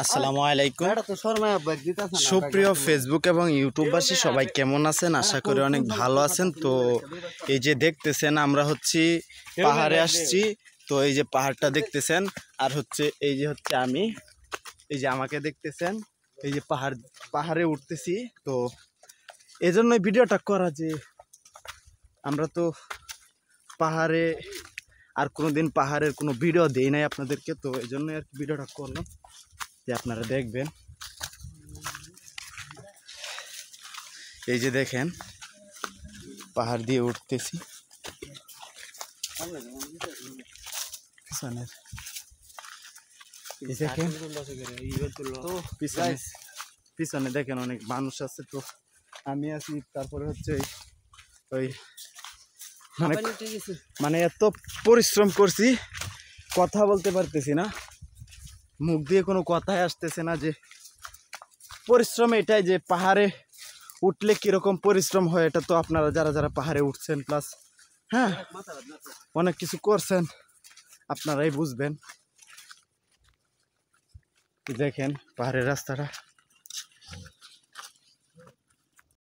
আসসালামু আলাইকুম। সুপ্রিয় ফেসবুক এবং ইউটিউববাসী সবাই কেমন আছেন? আশা করি অনেক ভালো আছেন। তো এই যে দেখতেছেন আমরা হচ্ছি পাহাড়ে আসছি। তো এই যে পাহাড়টা দেখতেছেন আর হচ্ছে এই যে হচ্ছে আমি, এই যে আমাকে দেখতেছেন, এই যে পাহাড়ে উঠতেছি। তো এই জন্যই ভিডিওটা করা যে আমরা তো পাহাড়ে আর কোনোদিন পাহাড়ের কোনো ভিডিও দেই নাই আপনাদেরকে, তো এই জন্যই আর কি ভিডিওটা করলাম যে আপনারা দেখবেন। এই যে দেখেন পাহাড় দিয়ে উঠতেছি, পিছনে দেখেন অনেক মানুষ আছে। তো আমি আছি, তারপরে হচ্ছে ওই মানে এত পরিশ্রম করছি কথা বলতে পারতেছি না, মুখ দিয়ে কোনো কথাই আসতেছে না। যে পরিশ্রম এটাই যে পাহাড়ে উঠলে কিরকম পরিশ্রম হয় এটা তো আপনারা যারা যারা পাহাড়ে উঠছেন প্লাস হ্যাঁ অনেক কিছু করছেন আপনারাই বুঝবেন। দেখেন পাহাড়ের রাস্তাটা।